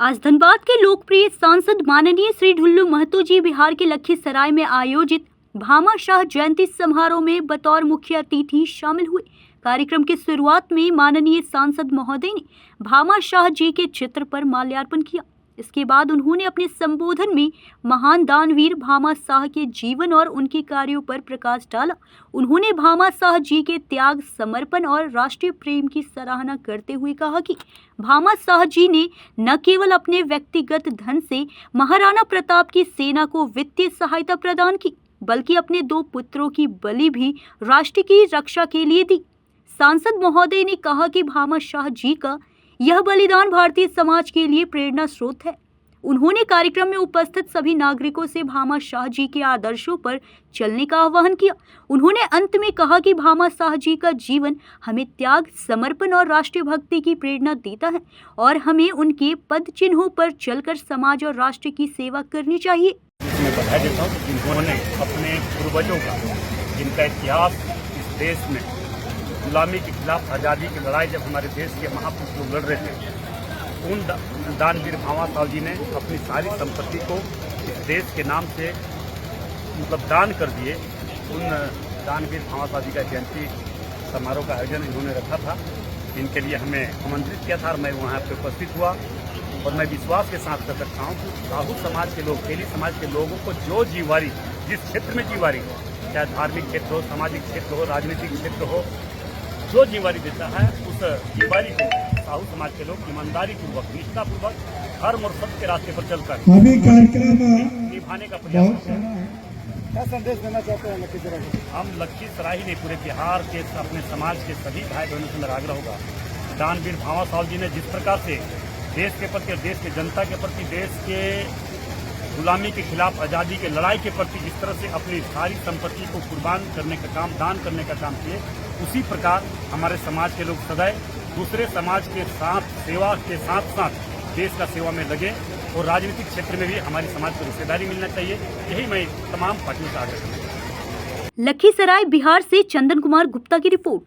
आज धनबाद के लोकप्रिय सांसद माननीय श्री ढुल्लू महतो जी बिहार के लखीसराय में आयोजित भामाशाह जयंती समारोह में बतौर मुख्य अतिथि शामिल हुए। कार्यक्रम की शुरुआत में माननीय सांसद महोदय ने भामाशाह जी के चित्र पर माल्यार्पण किया। इसके बाद उन्होंने अपने संबोधन में महान दानवीर भामाशाह के जीवन और उनके कार्यों पर प्रकाश डाला। उन्होंने भामाशाह जी के त्याग, समर्पण और राष्ट्रीय प्रेम की सराहना करते हुए कहा कि भामाशाह जी ने न केवल अपने व्यक्तिगत धन से महाराणा प्रताप की सेना को वित्तीय सहायता प्रदान की, बल्कि अपने 2 पुत्रों की बलि भी राष्ट्र की रक्षा के लिए दी। सांसद महोदय ने कहा कि भामाशाह जी का यह बलिदान भारतीय समाज के लिए प्रेरणा स्रोत है। उन्होंने कार्यक्रम में उपस्थित सभी नागरिकों से भामाशाह जी के आदर्शों पर चलने का आह्वान किया। उन्होंने अंत में कहा कि भामाशाह जी का जीवन हमें त्याग, समर्पण और राष्ट्रीय भक्ति की प्रेरणा देता है और हमें उनके पद चिन्हों पर चलकर समाज और राष्ट्र की सेवा करनी चाहिए। मैं बधाई देता हूँ जिन्होंने अपने पूर्वजों का, जिनका इतिहास इस देश में गुलामी के खिलाफ आज़ादी की लड़ाई जब हमारे देश के महापुरुष लोग लड़ रहे थे, उन दानवीर भामाशाह जी ने अपनी सारी संपत्ति को इस देश के नाम से दान कर दिए। उन दानवीर भामाशाह जी का जयंती समारोह का आयोजन इन्होंने रखा था। इनके लिए हमें आमंत्रित किया था और मैं वहाँ पे उपस्थित हुआ और मैं विश्वास के साथ कर सकता हूँ कि साहू समाज के लोग, तेली समाज के लोगों को जो जीवारी, जिस क्षेत्र में जीवारी हो, चाहे धार्मिक क्षेत्र हो, सामाजिक क्षेत्र हो, राजनीतिक क्षेत्र हो, जो जीवारी देता है उस जीवारी को साहू समाज के लोग ईमानदारी पूर्वक, निष्ठा पूर्वक, धर्म और सत्य के रास्ते पर चलकर निभाने का प्रयास करते हैं। क्या संदेश देना चाहते हैं लखीसराय को? हम लखीसराय ही नहीं, पूरे बिहार के अपने समाज के सभी भाई बहनों से मेरा आग्रह होगा। दानवीर भामाशाह जी ने जिस प्रकार से देश के प्रति, देश की जनता के प्रति, देश के गुलामी के खिलाफ आज़ादी के लड़ाई के प्रति जिस तरह से अपनी सारी संपत्ति को कुर्बान करने का काम, दान करने का काम किए, उसी प्रकार हमारे समाज के लोग सदैव दूसरे समाज के साथ सेवा के साथ साथ देश का सेवा में लगे और राजनीतिक क्षेत्र में भी हमारी समाज को हिस्सेदारी मिलना चाहिए। यही मैं तमाम पार्टियों से आग्रह करता हूँ। लखीसराय बिहार से चंदन कुमार गुप्ता की रिपोर्ट।